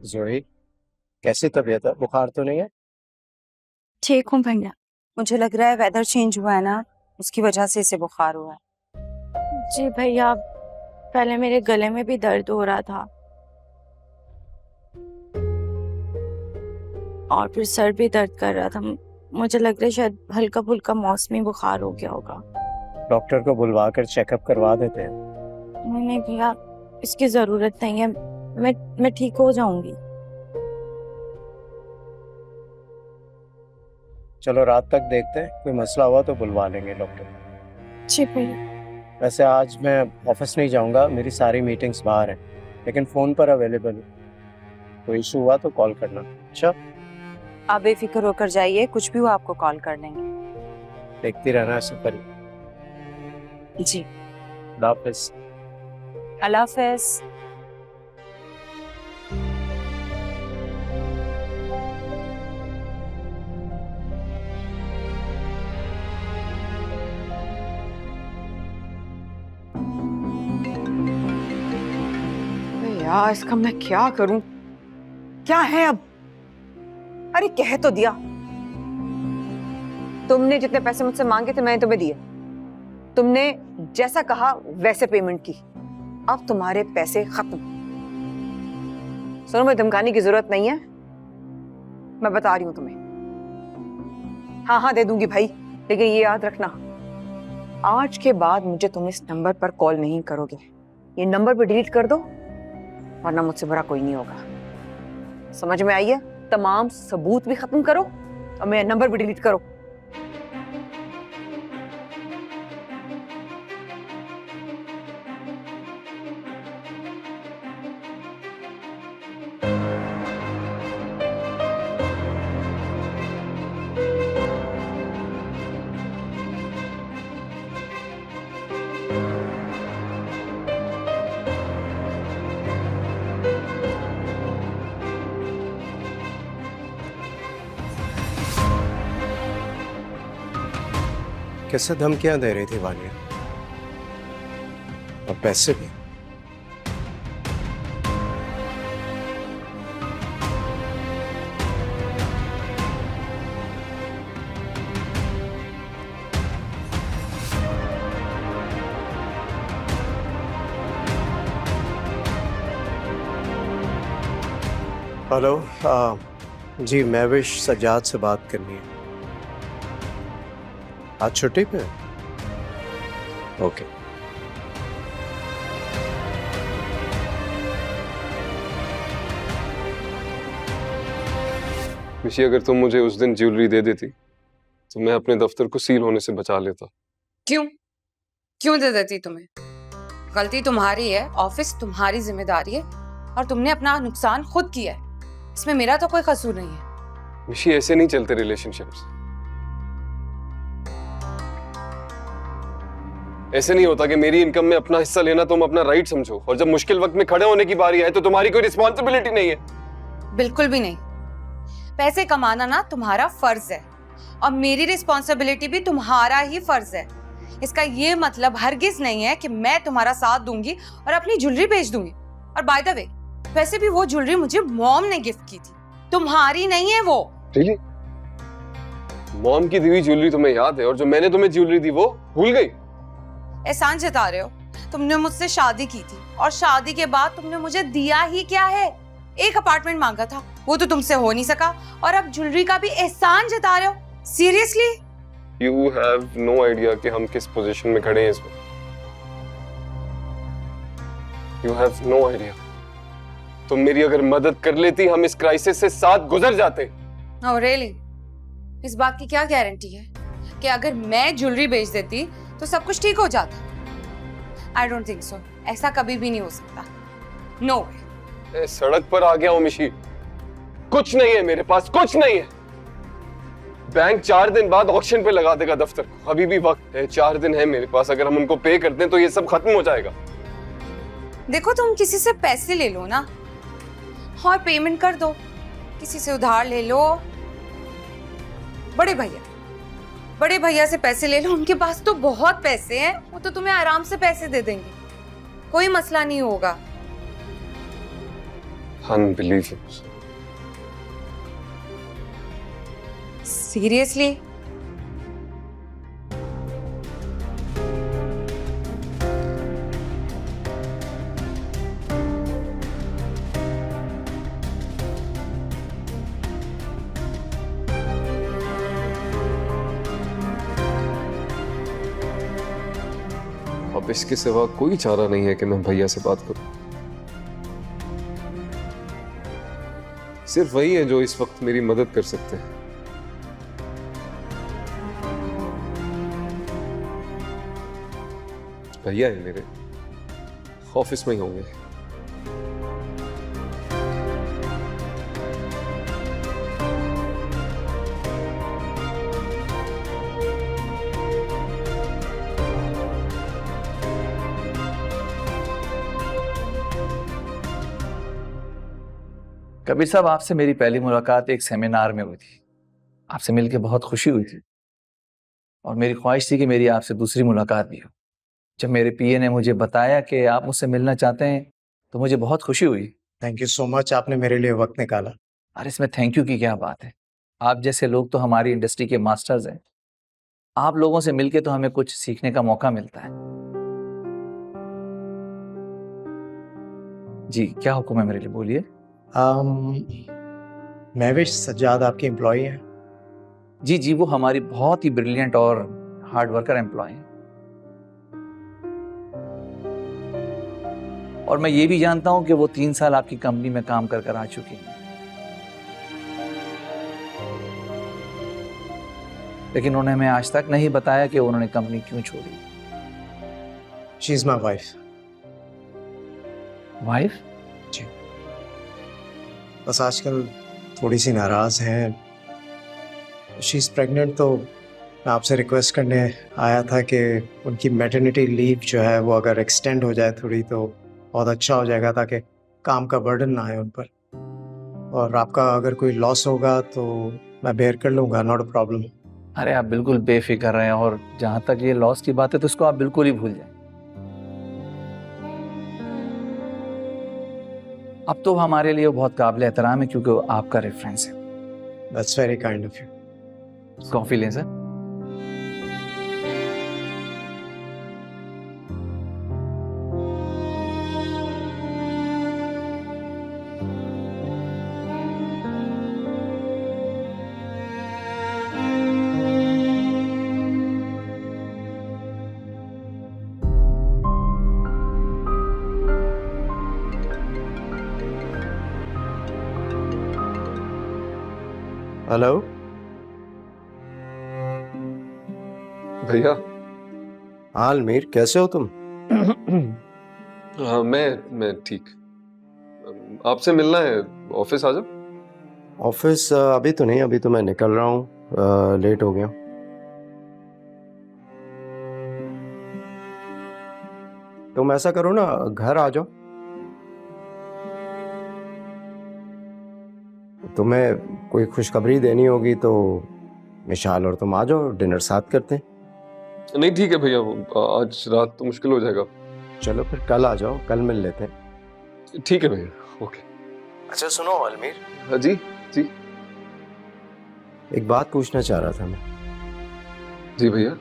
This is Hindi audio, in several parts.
जोही, कैसी तबीयत है? बुखार तो नहीं है? ठीक हूँ भैया। मुझे लग रहा है वेदर चेंज हुआ है ना, उसकी वजह से इसे बुखार हुआ है। जी भैया, पहले मेरे गले में भी दर्द हो रहा था और फिर सर भी दर्द कर रहा था। मुझे लग रहा है शायद हल्का फुल्का मौसमी बुखार हो गया होगा। डॉक्टर को बुलवा कर चेकअप करवा देते हैं। नहीं नहीं भैया, इसकी जरूरत नहीं है। मैं ठीक हो जाऊंगी। चलो रात तक देखते हैं, कोई मसला हुआ तो बुलवा लेंगे डॉक्टर। जी भैया। वैसे आज मैं ऑफिस नहीं जाऊंगा, मेरी सारी मीटिंग्स बाहर हैं, लेकिन फ़ोन पर अवेलेबल हूँ। कोई इशू हुआ तो कॉल करना। अच्छा, आप बेफिक्र होकर जाइए, कुछ भी हो आपको कॉल कर लेंगे। देखती रहना ऐसे पर। जी, खुदा हाफिज़। अल्लाह हाफिज़। अरे यार, इसका मैं क्या करूं? क्या है अब? अरे कह तो दिया, तुमने जितने पैसे मुझसे मांगे थे मैंने तुम्हें दिए। तुमने जैसा कहा वैसे पेमेंट की। अब तुम्हारे पैसे खत्म। सुनो, मुझे धमकाने की जरूरत नहीं है, मैं बता रही हूं तुम्हें। हाँ हाँ दे दूंगी भाई, लेकिन ये याद रखना, आज के बाद मुझे तुम इस नंबर पर कॉल नहीं करोगे। ये नंबर पे डिलीट कर दो, वरना मुझसे बुरा कोई नहीं होगा। समझ में आई है? तमाम सबूत भी खत्म करो और मेरा नंबर भी डिलीट करो। कैसे धमकियां दे रही थी वानिया, और पैसे भी। हेलो, जी महविश सज्जाद से बात करनी है। आज छुट्टी पे? ओके। मिशी, अगर तुम मुझे उस दिन ज्वेलरी दे देती तो मैं अपने दफ्तर को सील होने से बचा लेता। क्यों क्यों दे देती तुम्हें? गलती तुम्हारी है, ऑफिस तुम्हारी जिम्मेदारी है और तुमने अपना नुकसान खुद किया है। इसमें मेरा तो कोई कसूर नहीं है। मिशी, ऐसे नहीं चलते रिलेशनशिप्स। ऐसे नहीं होता कि मेरी इनकम में अपना हिस्सा लेना तुम अपना राइट समझो, और जब मुश्किल वक्त में खड़े होने की बारी आए तो तुम्हारी कोई रिस्पॉन्सिबिलिटी नहीं है। बिल्कुल भी नहीं। पैसे कमाना ना तुम्हारा फर्ज है और मेरी रिस्पॉन्सिबिलिटी भी तुम्हारा ही फर्ज है। इसका ये मतलब हरगिज नहीं है कि मैं तुम्हारा साथ दूंगी और अपनी ज्वेलरी बेच दूंगी। और बाय द वे, वैसे भी वो ज्वेलरी मुझे मॉम ने गिफ्ट की थी, तुम्हारी नहीं है वो। रियली? मॉम की दी हुई ज्वेलरी तुम्हें याद है, और जो मैंने तुम्हें ज्वेलरी दी वो भूल गई? एहसान जता रहे हो। तुमने मुझसे शादी की थी और शादी के बाद तुमने मुझे दिया ही क्या है? एक अपार्टमेंट मांगा था, वो तो तुमसे हो नहीं सका, और अब ज्वेलरी का भी एहसान जता रहे हो? Seriously? You have no idea कि हम किस पोजीशन में खड़े हैं इस वक्त। You have no idea. तुम मेरी अगर मदद कर लेती, हम इस क्राइसिस से साथ गुजर जाते। Oh really? इस बात की क्या गारंटी है कि अगर मैं ज्वेलरी बेच देती तो सब कुछ ठीक हो जाता? I don't think so. ऐसा कभी भी नहीं हो सकता। नो वे। सड़क पर आ गया हूं मिशी, कुछ नहीं है मेरे पास, कुछ नहीं है। बैंक 4 दिन बाद ऑक्शन पे लगा देगा दफ्तर को। अभी भी वक्त है, 4 दिन है मेरे पास। अगर हम उनको पे कर दें तो ये सब खत्म हो जाएगा। देखो, तुम किसी से पैसे ले लो ना और पेमेंट कर दो। किसी से उधार ले लो, बड़े भैया से पैसे ले लो, उनके पास तो बहुत पैसे हैं, वो तो तुम्हें आराम से पैसे दे देंगे, कोई मसला नहीं होगा। Unbelievable. सीरियसली? अब इसके सिवा कोई चारा नहीं है कि मैं भैया से बात करूं। सिर्फ वही है जो इस वक्त मेरी मदद कर सकते हैं। भैया है मेरे, ऑफिस में ही होंगे। कबीर साहब, आपसे मेरी पहली मुलाकात एक सेमिनार में हुई थी। आपसे मिलकर बहुत खुशी हुई थी और मेरी ख्वाहिश थी कि मेरी आपसे दूसरी मुलाकात भी हो। जब मेरे पीए ने मुझे बताया कि आप मुझसे मिलना चाहते हैं तो मुझे बहुत खुशी हुई। थैंक यू सो मच, आपने मेरे लिए वक्त निकाला। और इसमें थैंक यू की क्या बात है। आप जैसे लोग तो हमारी इंडस्ट्री के मास्टर्स हैं। आप लोगों से मिलके तो हमें कुछ सीखने का मौका मिलता है। जी, क्या हुक्म है मेरे लिए, बोलिए। महविश सज्जाद आपकी एम्प्लॉय है? जी जी, वो हमारी बहुत ही ब्रिलियंट और हार्ड वर्कर एम्प्लॉय हैं। और मैं ये भी जानता हूं कि वो 3 साल आपकी कंपनी में काम कर आ चुकी हैं। लेकिन उन्होंने हमें आज तक नहीं बताया कि उन्होंने कंपनी क्यों छोड़ी। She is my wife. Wife? जी, बस आजकल थोड़ी सी नाराज हैं। शी इज प्रेग्नेंट, तो मैं आपसे रिक्वेस्ट करने आया था कि उनकी मैटरनिटी लीव जो है वो अगर एक्सटेंड हो जाए थोड़ी तो बहुत अच्छा हो जाएगा, ताकि काम का बर्डन ना आए उन पर। और आपका अगर कोई लॉस होगा तो मैं बेयर कर लूँगा, नॉट अ प्रॉब्लम। अरे आप बिल्कुल बेफिक्र रहें, और जहां तक ये लॉस की बात है तो उसको आप बिल्कुल ही भूल जाएं। अब तो हमारे लिए बहुत काबिल एहतराम है क्योंकि वो आपका रेफरेंस है। That's very kind of you. Coffee लें सर। हेलो भैया। हाँ अलमीर, कैसे हो तुम? हाँ, मैं ठीक। आपसे मिलना है, ऑफिस आ जाओ। ऑफिस अभी तो नहीं, अभी तो मैं निकल रहा हूँ, लेट हो गया। तुम ऐसा करो ना, घर आ जाओ। तुम्हें कोई खुशखबरी देनी होगी तो मिशाल और तुम आ जाओ, डिनर साथ करते हैं। नहीं ठीक है भैया, आज रात तो मुश्किल हो जाएगा। चलो फिर कल आ जाओ, कल मिल लेते हैं। ठीक है भैया, ओके। अच्छा सुनो अलमीर, हाँ जी जी एक बात पूछना चाह रहा था मैं। जी भैया।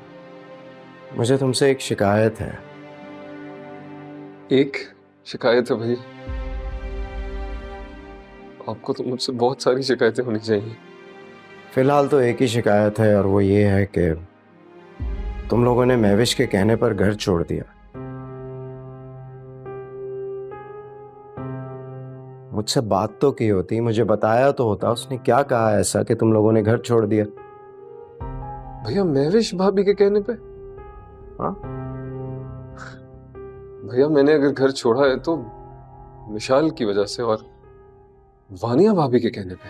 मुझे तुमसे एक शिकायत है। एक शिकायत है भैया? आपको तो मुझसे बहुत सारी शिकायतें होनी चाहिए। फिलहाल तो एक ही शिकायत है, और वो ये है कि तुम लोगों ने महविश के कहने पर घर छोड़ दिया। मुझसे बात तो की होती, मुझे बताया तो होता। उसने क्या कहा ऐसा कि तुम लोगों ने घर छोड़ दिया? भैया महविश भाभी के कहने पे? हाँ भैया, मैंने अगर घर छोड़ा है तो मिशाल की वजह से और वानिया भाभी के कहने पे।